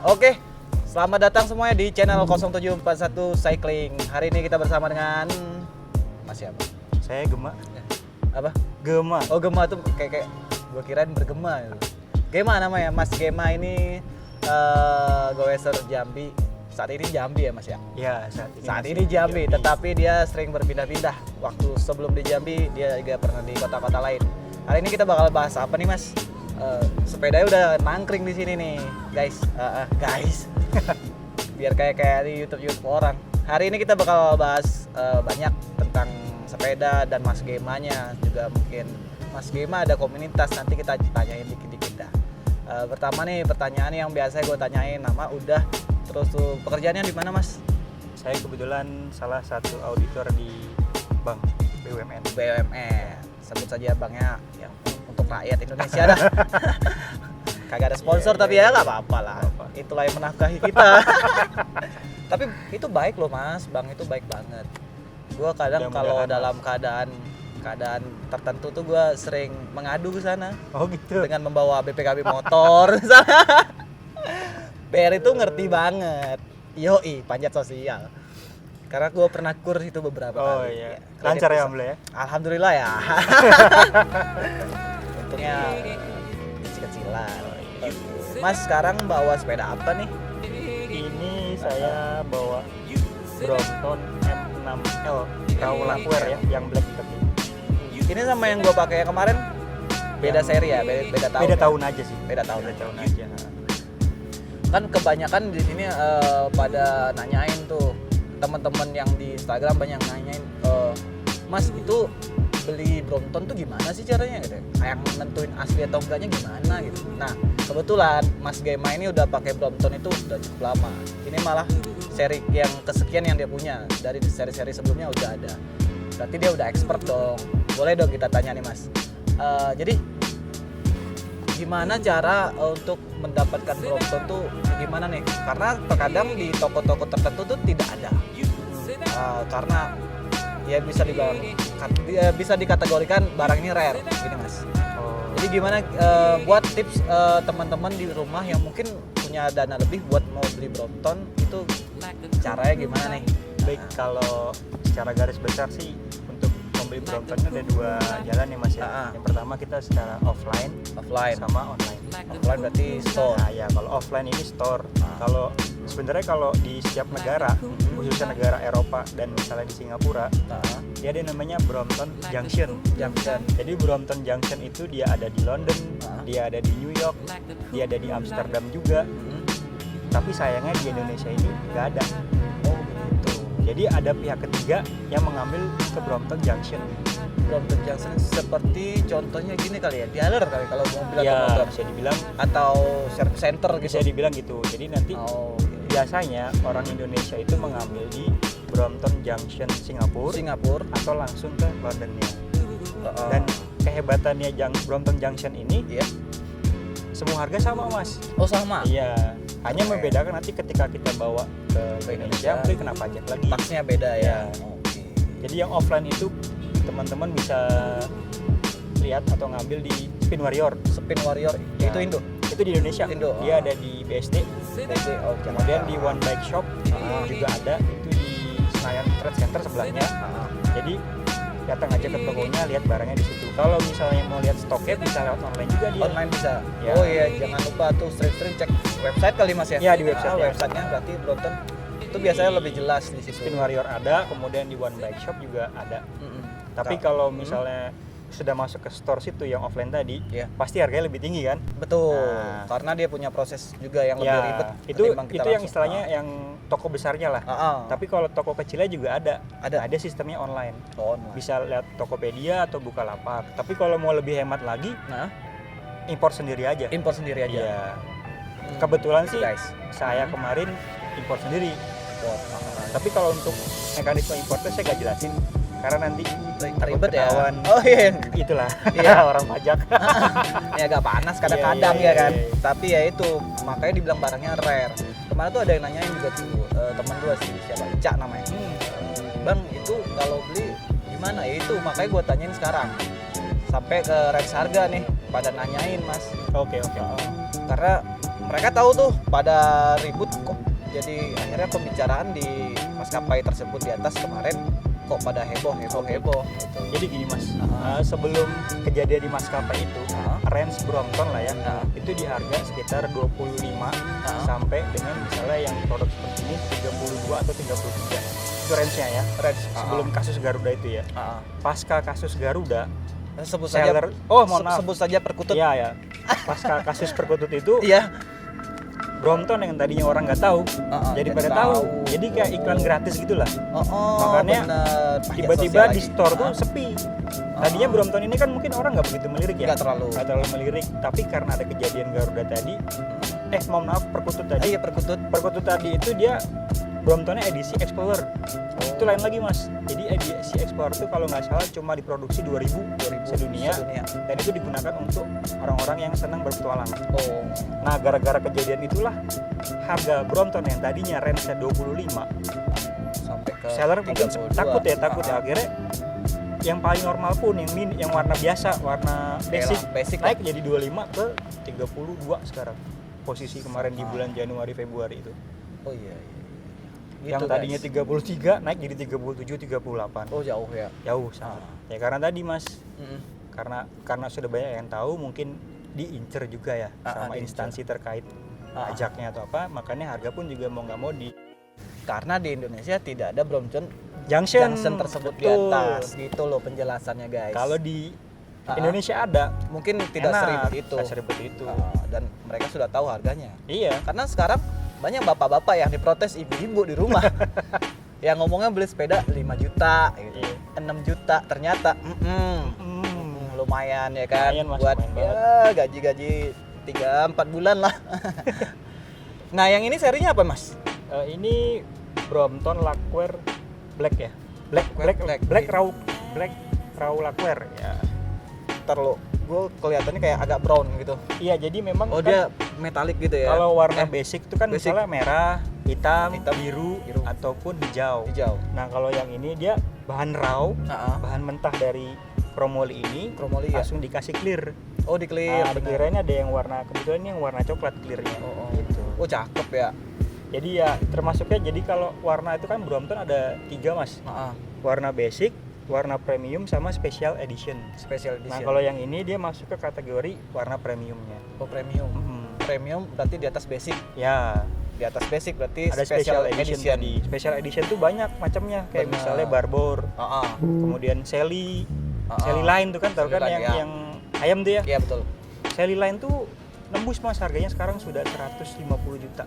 Oke, selamat datang semuanya di channel 0741 Cycling. Hari ini kita bersama dengan Mas siapa? Saya Gema. Apa? Gema. Oh, Gema tuh kayak gua kirain bergema gitu. Gema namanya, Mas Gema ini goeser Jambi. Saat ini Jambi ya Mas ya? Ya, Saat ini Jambi, tetapi dia sering berpindah-pindah. Waktu sebelum di Jambi, dia juga pernah di kota-kota lain. Hari ini kita bakal bahas apa nih Mas? Sepedanya udah nangkring di sini nih, guys. Guys, biar kayak di YouTube orang. Hari ini kita bakal bahas banyak tentang sepeda dan Mas Gemanya juga. Mungkin Mas Gema ada komunitas, nanti kita tanyain dikit-dikit dah. Pertama nih pertanyaan yang biasa gue tanyain, nama udah, terus tuh pekerjaannya di mana Mas? Saya kebetulan salah satu auditor di Bank BUMN. Sebut saja banknya yang untuk rakyat Indonesia dah. Kagak ada sponsor tapi ya nggak apa-apa lah. Itulah yang menafkahi kita. Tapi itu baik loh Mas, bank itu baik banget. Gua kadang kalau dalam keadaan tertentu tuh gua sering mengadu ke sana. Oh gitu. Dengan membawa BPKB motor misalnya. BR itu ngerti banget. Yoi, panjat sosial. Karena gue pernah kurs itu beberapa kali. Oh iya. Lancar ya Alhamdulillah ya? Alhamdulillah ya. Untungnya kecil-kecilan. Mas sekarang bawa sepeda apa nih? Ini saya bawa Brompton M6L Crawler ya, yang black tadi. Ini sama yang gue pakai yang kemarin beda seri ya, beda tahun. Beda ya? tahun aja sih. Beda tahun aja. Kan kebanyakan di sini pada nanyain tuh, teman-teman yang di Instagram banyak nanyain, Mas itu beli Brompton tuh gimana sih caranya gitu? Yang nentuin asli atau enggaknya gimana gitu. Nah kebetulan Mas Gema ini udah pakai Brompton itu udah cukup lama. Ini malah seri yang kesekian yang dia punya, dari seri-seri sebelumnya udah ada. Berarti dia udah expert dong. Boleh dong kita tanya nih Mas. Jadi gimana cara untuk mendapatkan Brompton tuh gimana nih? Karena terkadang di toko-toko tertentu tuh tidak ada. Karena ya bisa dikategorikan barang ini rare gini Mas. Jadi gimana buat tips teman-teman di rumah yang mungkin punya dana lebih buat mau beli Brompton itu caranya gimana nih? Baik, kalau secara garis besar sih untuk membeli Brompton ada dua jalan ya Mas ya. Yang pertama kita secara offline sama online. Offline berarti store. Nah ya, kalau offline ini store. Kalau sebenarnya kalau di setiap negara, khususnya negara Eropa dan misalnya di Singapura, dia ada namanya Brompton Junction. Jadi Brompton Junction itu dia ada di London, dia ada di New York, dia ada di Amsterdam juga. Tapi sayangnya di Indonesia ini nggak ada. Oh gitu. Jadi ada pihak ketiga yang mengambil ke Brompton Junction. Brompton Junction seperti contohnya gini kali ya, dealer kali kalau mobil Ya, atau motor. bisa dibilang Atau service center gitu. bisa dibilang gitu. Jadi nanti biasanya orang Indonesia itu mengambil di Brompton Junction Singapura atau langsung ke Londonnya. Dan kehebatannya Brompton Junction ini semua harga sama Mas. Oh sama? Iya, hanya membedakan nanti ketika kita bawa ke Indonesia mungkin kena pajak lagi. Taxnya beda ya. Jadi yang offline itu teman-teman bisa lihat atau ngambil di Spin Warrior. Itu Indo? Itu di Indonesia. Dia ada di BSD. Kemudian di One Bike Shop juga ada, itu di Senayan Trade Center sebelahnya. Jadi datang aja ke tokonya, lihat barangnya di situ. Kalau misalnya mau lihat stoknya bisa lewat online juga dia. Online bisa. Ya. Oh iya, jangan lupa tuh stream cek website kali Mas ya. Iya, di website. Websitenya berarti Brompton itu biasanya lebih jelas di situ. Spin Warrior ada, kemudian di One Bike Shop juga ada. Tapi kalau misalnya sudah masuk ke store situ yang offline tadi, pasti harganya lebih tinggi kan? Betul. Karena dia punya proses juga yang lebih ribet. Itu yang istilahnya yang toko besarnya lah. Tapi kalau toko kecilnya juga ada sistemnya online. Bisa lihat Tokopedia atau Bukalapak. Tapi kalau mau lebih hemat lagi, impor sendiri aja. Ya. Kebetulan sih saya kemarin impor sendiri. Tapi kalau untuk mekanisme impornya saya nggak jelasin karena nanti ribet ya. Oh iya, itulah. Orang pajak. Ini agak panas kadang-kadang ya kan. Tapi ya itu makanya dibilang barangnya rare. Kemarin tuh ada yang nanyain juga tuh teman gue sih, siapa, Ica namanya. Bang itu kalau beli gimana ya? Itu makanya gue tanyain sekarang. Sampai ke range harga nih pada nanyain Mas. Oke. Karena mereka tahu tuh pada ribut kok. Jadi akhirnya pembicaraan di maskapai tersebut di atas kemarin kok pada heboh gitu. Jadi gini Mas, sebelum kejadian di maskapai itu, range Brompton lah ya, itu di harga sekitar 25 sampai dengan misalnya yang produk seperti ini 32 atau 33. Itu range-nya ya, range sebelum kasus Garuda itu ya. Pasca kasus Garuda, sebut saja sebut saja Perkutut. Iya ya. Pasca kasus Perkutut itu, Brompton yang tadinya orang nggak tahu, jadi pada tahu. Jadi kayak iklan gratis gitulah. Makanya tiba-tiba di store tuh sepi. Tadinya Brompton ini kan mungkin orang nggak begitu melirik ya. Nggak terlalu melirik. Tapi karena ada kejadian Garuda tadi, Perkutut tadi. Iya Perkutut tadi itu dia Bromptonnya edisi Explorer. Itu lain lagi Mas. Jadi edisi Explorer itu kalau nggak salah cuma diproduksi 2000 sedunia. Dan itu digunakan untuk orang-orang yang senang berpetualang. Nah gara-gara kejadian itulah harga Brompton yang tadinya range-nya 25 sampai ke seller mungkin takut ya akhirnya yang paling normal pun yang warna biasa, warna basic naik jadi 25 ke 32 sekarang. Posisi kemarin di bulan Januari Februari itu. Oh iya. Gitu, yang tadinya 33 naik jadi 37 38. Oh jauh ya. Jauh sangat. Ya karena tadi Mas. Karena sudah banyak yang tahu, mungkin diincer juga ya sama instansi terkait pajaknya atau apa, makanya harga pun juga mau nggak mau karena di Indonesia tidak ada Brompton junction tersebut di atas gitu loh penjelasannya guys. Kalau di Indonesia ada, mungkin tidak seribet itu. Dan mereka sudah tahu harganya. Iya. Karena sekarang banyak bapak-bapak yang diprotes ibu-ibu di rumah. Yang ngomongnya beli sepeda 5 juta, gitu. 6 juta ternyata lumayan ya kan, buat ya gaji 3-4 bulan lah. Nah yang ini serinya apa Mas? Ini Brompton Lacquer Black ya, Black Raw Lacquer ya. Ntar lo, gue kelihatannya kayak agak brown gitu. Iya jadi memang kan, dia metalik gitu ya. Kalau warna basic itu kan misalnya merah, hitam, biru ataupun hijau. Nah kalau yang ini dia bahan raw, bahan mentah dari kromoli ini, langsung dikasih clear. Oh di clear. Nah, di clear-nya ada yang warna, kebetulan ini yang warna coklat clear-nya. Gitu. Oh cakep ya. Jadi ya termasuknya, jadi kalau warna itu kan Brompton ada 3 Mas. Warna basic, warna premium sama special edition. Nah kalau yang ini dia masuk ke kategori warna premiumnya. Oh premium. Premium berarti di atas basic. Ya. Di atas basic berarti ada special edition tadi. Special edition tuh banyak macamnya, kayak misalnya Barbour, kemudian Sally Line tuh kan, tahu kan yang ayam tuh ya? Iya betul. Sally Line tuh nembus Mas, harganya sekarang sudah 150 juta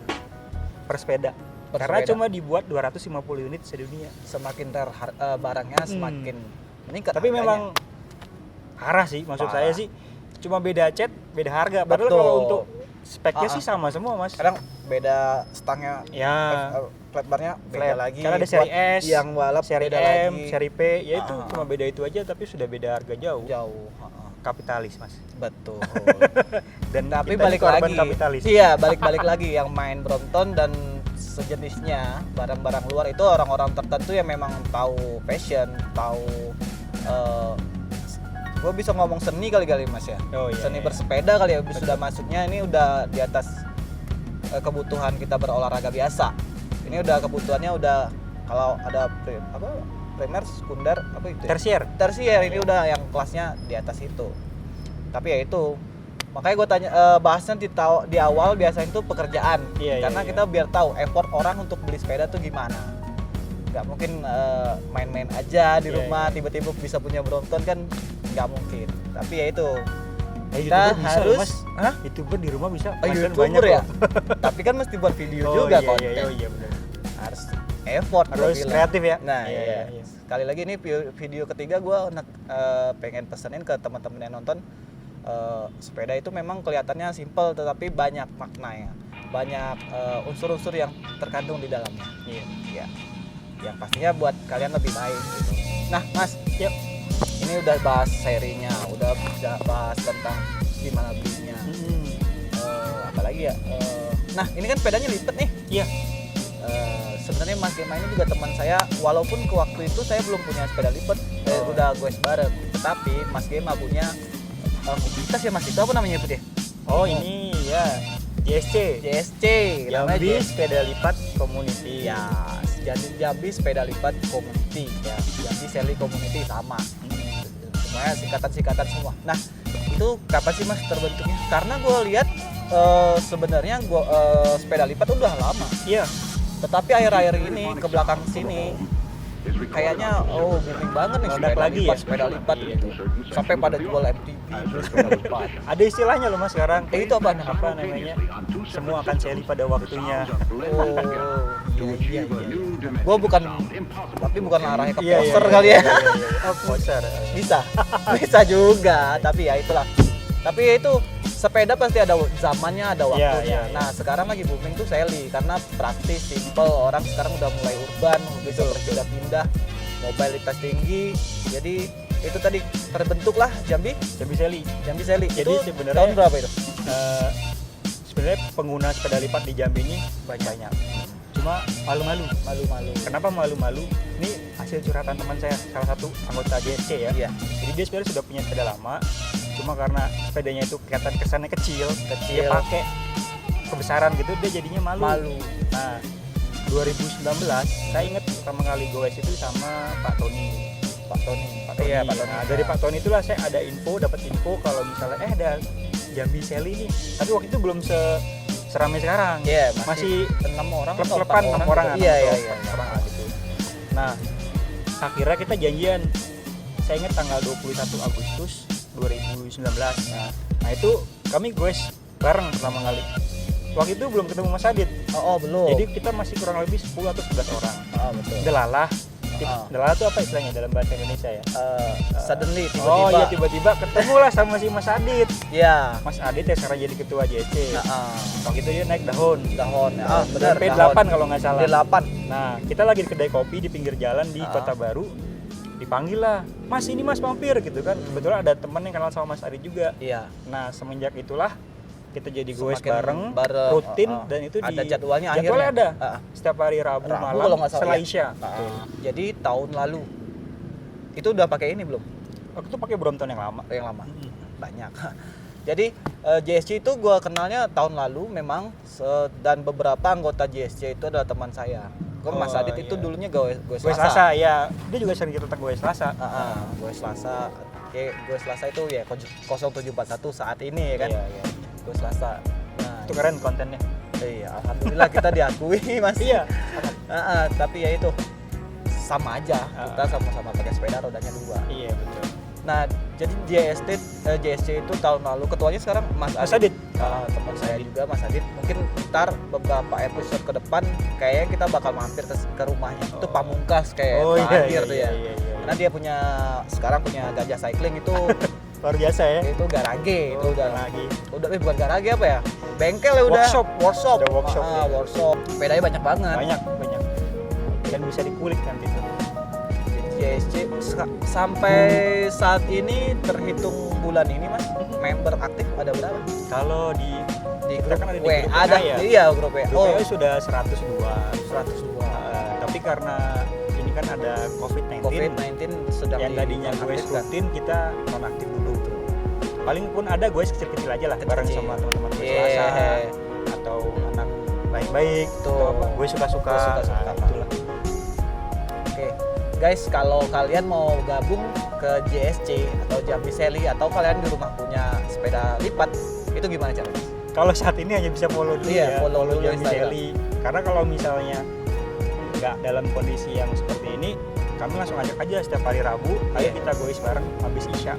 per sepeda. Karena cuma dibuat 250 unit sedunia. Semakin rare barangnya semakin meningkat. Tapi harganya memang parah sih, maksud saya sih cuma beda cat, beda harga. Padahal kalau untuk speknya sih sama semua Mas. Kadang beda stangnya, flat barnya beda lagi. Karena ada seri S, yang balap seri beda M, lagi. seri P, ya itu cuma beda itu aja, tapi sudah beda harga jauh. Kapitalis Mas. Betul. Dan tapi balik lagi kapitalis. Iya, balik lagi yang main Brompton dan sejenisnya, barang-barang luar itu orang-orang tertentu yang memang tahu fashion, tahu gue bisa ngomong seni kali Mas ya. Seni bersepeda kali ya. Sudah masuknya ini udah di atas kebutuhan kita berolahraga biasa. Ini udah kebutuhannya udah, kalau ada primer, sekunder, apa itu? Tersier ini udah yang kelasnya di atas itu. Tapi ya itu, makanya gue tanya, bahasnya di awal biasanya itu pekerjaan. Karena kita biar tahu effort orang untuk beli sepeda tuh gimana. Gak mungkin main-main aja di rumah tiba-tiba bisa punya Brompton kan, nggak mungkin. Tapi ya itu, kita harus YouTuber di rumah bisa. YouTuber ya. Tapi kan mesti buat video juga konten. Iya benar. Harus effort, harus kreatif ya. Nah iya. Sekali lagi ini video ketiga gue pengen pesenin ke teman-teman yang nonton, sepeda itu memang kelihatannya simpel tetapi banyak maknanya, banyak unsur-unsur yang terkandung di dalamnya. Iya. Yang pastinya buat kalian lebih baik gitu. Nah Mas, ini udah bahas serinya, udah bahas tentang gimana belinya. Apalagi ya, nah ini kan sepedanya lipat nih. Iya. Sebenarnya Mas Gema ini juga teman saya, walaupun ke waktu itu saya belum punya sepeda lipat, udah goes bareng. Tetapi Mas Gema punya komunitas ya Mas, itu apa namanya itu deh? Ini ya JSC namanya Jambi Sepeda Lipat Community. Ya, Jambi Sepeda Lipat Community ya, Jambi Seli Community sama. Semuanya singkatan semua. Nah, itu kapan sih Mas terbentuknya? Karena gue lihat sebenarnya sepeda lipat udah lama. Iya. Tetapi akhir-akhir ini ke belakang sini kayaknya booming banget nih sepeda lipat gitu. Sampai pada jual MTB sepeda lipat. Ada istilahnya loh Mas sekarang. Itu apa namanya? Semua akan seli pada waktunya. Iya. Gue bukan arahnya ke poster kali ya. Oh, poster. Bisa juga, tapi ya itulah. Tapi ya itu sepeda pasti ada zamannya, ada waktunya. Nah, sekarang lagi booming tuh seli karena praktis, simple. Orang sekarang udah mulai urban, bisa berpindah-pindah, mobilitas tinggi. Jadi itu tadi terbentuklah Jambi Seli. Jadi itu sebenarnya tahun berapa itu? Sebenarnya pengguna sepeda lipat di Jambi ini banyak. Cuma malu-malu. Kenapa malu-malu? Ini hasil curhatan teman saya, salah satu anggota JSC ya. Iya. Jadi dia sebenarnya sudah punya sepeda lama, cuma karena sepedanya itu kelihatan kesannya kecil, dia pakai kebesaran gitu, dia jadinya malu. Nah, 2019 saya ingat pertama kali goes itu sama Pak Tony. Iya, Pak Tony. Nah, dari Pak Tony itulah saya dapat info kalau misalnya ada Jambi Seli nih. Tapi waktu itu belum seramai sekarang. Iya, masih 6 orang. Klep-klepan 6 orang. Iya. Gitu. Nah, akhirnya kita janjian. Saya ingat tanggal 21 Agustus 2019. Nah itu kami goes bareng pertama kali. Waktu itu belum ketemu Mas Adit. Belum. Jadi kita masih kurang lebih 10 atau 11 orang. Betul. Delalah. Delalah itu apa istilahnya dalam bahasa Indonesia ya? Suddenly, tiba-tiba. Iya, tiba-tiba ketemu lah sama si Mas Adit. Iya. Mas Adit ya sekarang jadi ketua JSC. Waktu itu dia naik daun. Benar. P8 kalau nggak salah. P8. Nah, kita lagi di kedai kopi di pinggir jalan di Kota Baru. Dipanggil lah, Mas ini Mas mampir gitu kan. Kebetulan ada teman yang kenal sama Mas Adit juga. Iya. Nah, semenjak itulah kita jadi goes bareng rutin dan itu ada jadwalnya ada setiap hari Rabu malam setelah Isya. Jadi tahun lalu itu udah pakai ini belum? Waktu itu pakai Brompton yang lama. Banyak. Jadi JSC itu gue kenalnya tahun lalu memang, dan beberapa anggota JSC itu adalah teman saya. Mas Adit itu dulunya goes Selasa ya. Dia juga sering kita goes Selasa. Goes Selasa. Goes Selasa itu ya 0741 saat ini ya kan. Iya. Goes Selasa. Nah, itu keren kontennya. Iya, alhamdulillah kita diakui Mas. Iya. Tapi ya itu sama aja. Kita sama-sama pakai sepeda rodanya 2. Iya, betul. Nah, jadi JSC itu tahun lalu ketuanya sekarang Mas Adit. Teman saya juga Mas Adit. Mungkin ntar beberapa episode ke depan kayaknya kita bakal mampir ke rumahnya. Itu Pamungkas kayak terakhir tuh ya. Iya. Karena dia sekarang punya Gajah Cycling itu luar biasa ya. Itu garage, itu udah bukan garage apa ya? Bengkel ya udah. Workshop. Workshop. Sepedanya banyak banget. Banyak. Dan bisa dikulik nanti tuh. JSC sampai saat ini terhitung bulan ini Mas, member aktif ada berapa? Kalau di grup kan ada di WA grup ada ya? Iya, grup WA. Grup WA sudah 102. Tapi karena ini kan ada COVID-19 sedang yang tadinya gue rutin kita nonaktif dulu tuh. Paling pun ada gue kecil-kecil aja lah bareng sama teman-teman gue Selasa atau anak baik-baik atau apa gue suka-suka itulah. Oke. Guys, kalau kalian mau gabung ke JSC atau Jambi Seli atau kalian di rumah punya sepeda lipat, itu gimana caranya? Kalau saat ini hanya bisa follow dulu follow dulu Jambi Seli. Karena kalau misalnya nggak dalam kondisi yang seperti ini, kami langsung ajak aja setiap hari Rabu, ayo kita goes bareng habis Isya.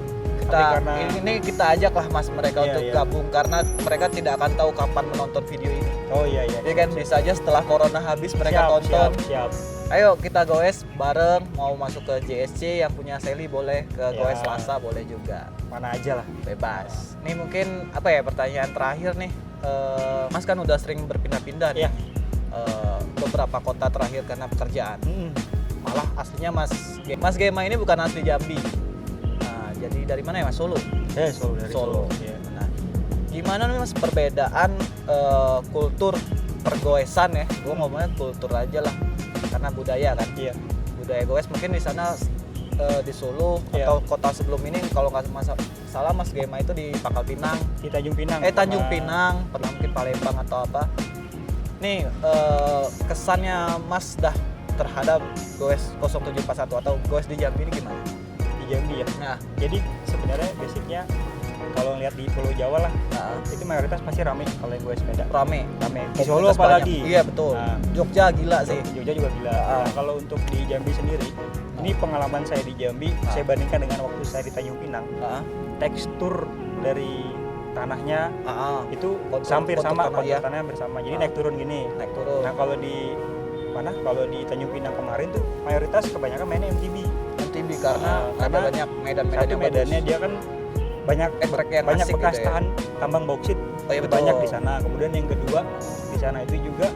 Ini kita ajak lah Mas mereka untuk gabung karena mereka tidak akan tahu kapan menonton video ini. Iya. Jadi kan bisa aja setelah corona habis mereka tonton. Siap. Ayo kita goes bareng, mau masuk ke JSC yang punya Seli boleh, ke goes Selasa boleh juga. Mana aja lah, bebas. Nih mungkin apa ya pertanyaan terakhir nih. Mas kan udah sering berpindah-pindah nih. Beberapa kota terakhir karena pekerjaan. Malah aslinya Mas Gema ini bukan asli Jambi. Nah, jadi dari mana ya Mas? Solo. Solo. Ya. Nah, gimana nih Mas perbedaan kultur pergoesan ya? Gue ngomongnya kultur aja lah, karena budaya kan. Iya. Budaya goes mungkin di sana di Solo atau kota sebelum ini kalau nggak salah Mas Gema itu di Pangkal Pinang. Di Tanjung Pinang. Tanjung Pinang, pernah mungkin Palembang atau apa. Nih kesannya Mas dah terhadap Goes 0741 atau Goes di Jambi ini gimana? Di Jambi ya. Nah, jadi sebenarnya basicnya kalau ngeliat di Pulau Jawa lah, itu mayoritas pasti rame kalau yang gue sepeda. Rame. Di Solo apalagi. Iya betul. Nah, Jogja gila sih. Jogja juga gila. Nah, kalau untuk di Jambi sendiri, ini pengalaman saya di Jambi, saya bandingkan dengan waktu saya di Tanjung Pinang. Tekstur dari tanahnya itu hampir sama, tanahnya bersama. Jadi naik turun gini. Naik turun. Nah kalau di mana? Kalau di Tanjung Pinang kemarin tuh mayoritas kebanyakan mainnya MTB karena banyak medannya dia kan banyak bekas gitu tahan tambang bauksit banyak di sana. Kemudian yang kedua di sana itu juga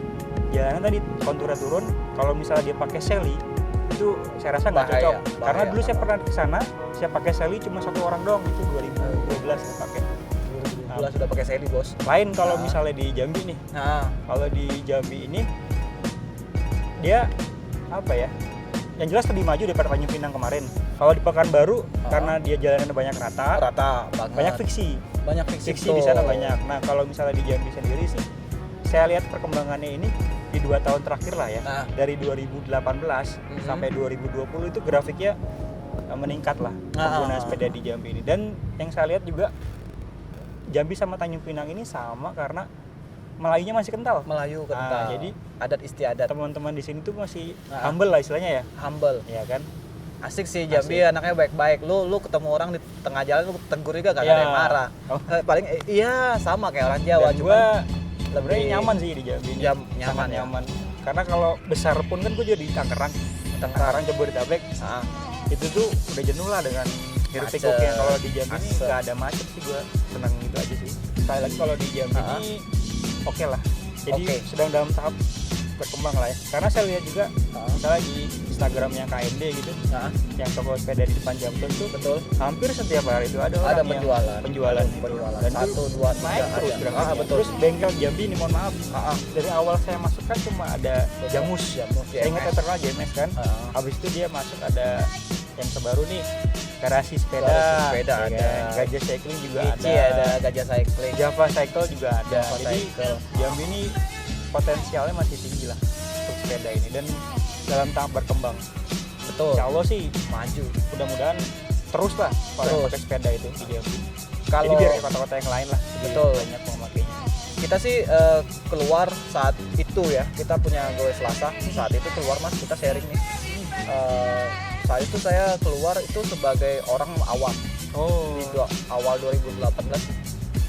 jalanan tadi konturnya turun. Kalau misalnya dia pakai seli itu saya rasa nggak cocok karena dulu saya pernah ke sana, saya pakai seli cuma satu orang doang, itu 2012 saya pakai. 2012 sudah pakai seli bos. Lain kalau misalnya di Jambi nih. Kalau di Jambi ini dia apa ya? Yang jelas lebih maju daripada Tanjung Pinang kemarin. Kalau di Pekanbaru karena dia jalanannya banyak rata banget. Banyak fiksi di sana banyak. Nah kalau misalnya di Jambi sendiri sih, saya lihat perkembangannya ini di 2 tahun terakhir lah ya. Dari 2018 sampai 2020 itu grafiknya meningkat lah pengguna sepeda di Jambi ini. Dan yang saya lihat juga Jambi sama Tanjung Pinang ini sama karena Melayunya masih kental. Jadi adat istiadat. Teman-teman di sini tuh masih humble lah istilahnya ya. Humble. Iya kan? Asik sih Jambi, anaknya baik-baik. Lu ketemu orang di tengah jalan lu tegur juga kagak ada yang marah. Paling iya sama kayak orang Jawa. Cuma lebih nyaman sih di Jambi. Nyaman. Karena kalau besar pun kan gue juga di Tangerang Jabodetabek. Itu tuh udah jenuh lah dengan hiruk pikuknya. Kalau di Jambi ini nggak ada macet sih, gue senang gitu aja sih. Sekali lagi kalau di Jambi ini oke lah. Jadi sedang dalam tahap berkembang lah ya. Karena saya lihat juga misalnya di Instagramnya KMD gitu, yang toko sepeda di depan Jamton tuh betul. Hampir setiap hari itu ada orang penjualan. Dan 1, 2, 3 naik terus betul. Terus bengkel Jambi ini mohon maaf. Dari awal saya masuk kan cuma ada Jamus. Saya ingat terkenal JMS kan. Habis itu dia masuk ada yang terbaru nih, Garasi sepeda ada, Gajah Cycling juga ada Gajah Cycling, Java Cycle juga ada. Jadi Jambi ini potensialnya masih tinggi lah untuk sepeda ini dan dalam tahap berkembang. Betul. Insya Allah sih maju. Mudah-mudahan terus lah kalau pakai sepeda itu di Jambi. Jadi biar ke kota-kota yang lain lah. Betul. Banyak pemakainya. Kita sih keluar saat itu ya, kita punya Goes Selasa. Saat itu keluar Mas, kita sharing nih. Saat itu saya keluar itu sebagai orang awam. Di awal 2018.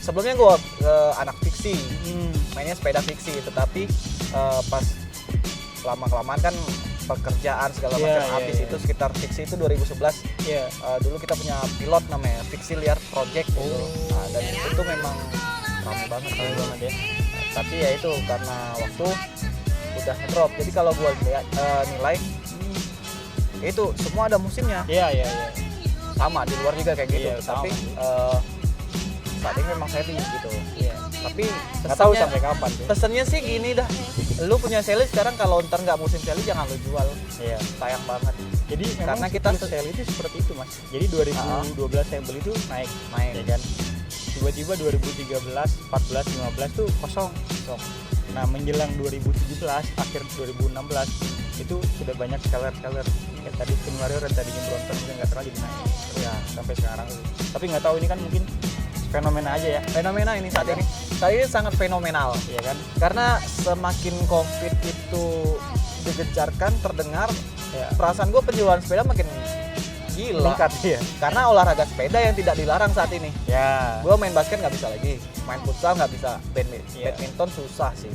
Sebelumnya gue anak fiksi, mainnya sepeda fiksi. Tetapi pas lama-kelamaan kan pekerjaan segala macam habis itu sekitar fiksi itu 2011. Dulu kita punya pilot namanya Fiksi Liar Project gitu. Dan itu tuh memang ramai banget ya. Tapi ya itu karena waktu udah ngedrop. Jadi kalau gue nilai itu semua ada musimnya. Iya. Sama di luar juga kayak gitu. Tapi saat ini memang seri gitu. Tapi nggak tahu sampai kapan. Pesannya sih gini dah. Lu punya seli sekarang, kalau ntar nggak musim seli jangan lu jual. Sayang banget. Jadi karena kita seli itu seperti itu Mas. Jadi 2012 saya beli tuh naik ya kan. Tiba-tiba 2013, 14, 15 tuh kosong. Nah menjelang 2017, akhir 2016 itu sudah banyak seller kayak tadi King Warrior dan tadinya Brompton juga nggak terlalu jadi naik sampai sekarang. Tapi nggak tahu ini kan mungkin fenomena aja ya. Fenomena ini saat ini sangat fenomenal ya kan, karena semakin COVID itu digencarkan terdengar perasaan gue penjualan sepeda makin gila meningkat ya, karena olahraga sepeda yang tidak dilarang saat ini. Gue main basket nggak bisa lagi, main futsal nggak bisa, badminton susah sih.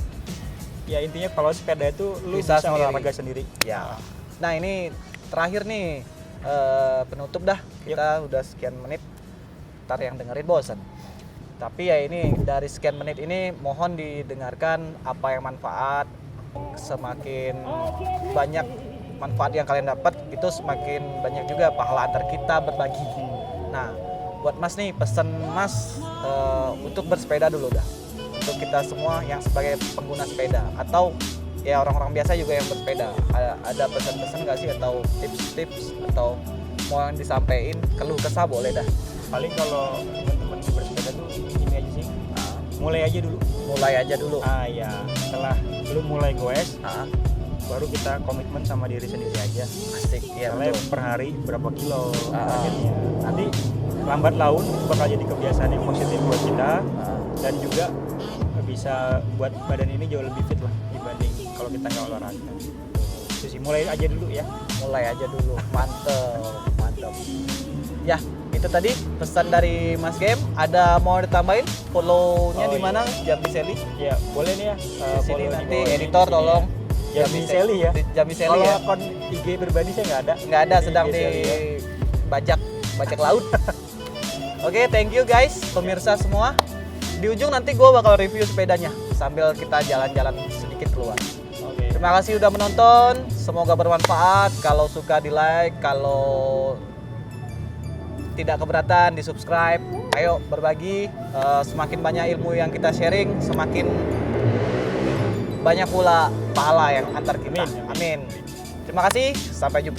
Ya intinya kalau sepeda itu lu bisa olahraga sendiri. Nah ini terakhir nih penutup dah. Kita udah sekian menit, ntar yang dengerin bosan. Tapi ya ini dari sekian menit ini mohon didengarkan apa yang manfaat. Semakin banyak manfaat yang kalian dapat, itu semakin banyak juga pahala antar kita berbagi. Nah buat Mas nih, pesan Mas untuk bersepeda dulu dah. Untuk kita semua yang sebagai pengguna sepeda atau ya orang-orang biasa juga yang bersepeda, ada pesan-pesan nggak sih atau tips-tips atau mau yang disampaikan, keluh kesah boleh dah. Paling kalau teman-teman bersepeda tuh ini aja sih, mulai aja dulu. Ya, setelah lu mulai goes, baru kita komitmen sama diri sendiri aja. Asik, ya betul. Per hari berapa kilo targetnya. Nanti lambat laun bakal jadi kebiasaan yang positif buat kita, dan juga bisa buat badan ini jauh lebih fit lah dibanding kalau kita nggak olahraga. Itu sih, mulai aja dulu ya. Mantep. Ya, itu tadi pesan dari Mas Game. Ada mau ditambahin? Follow-nya di mana? Jambi Seli? Ya, boleh nih ya. Di sini nanti editor tolong. Jambi Seli ya. Jambi Seli kalau ya. Akun IG pribadi saya nggak ada, sedang dibajak laut. Oke, thank you guys, pemirsa semua. Di ujung nanti gue bakal review sepedanya sambil kita jalan-jalan sedikit keluar. Terima kasih udah menonton, semoga bermanfaat. Kalau suka di like, kalau tidak keberatan di subscribe. Ayo berbagi, semakin banyak ilmu yang kita sharing, semakin banyak pula pahala yang antar kita. Amin. Terima kasih, sampai jumpa.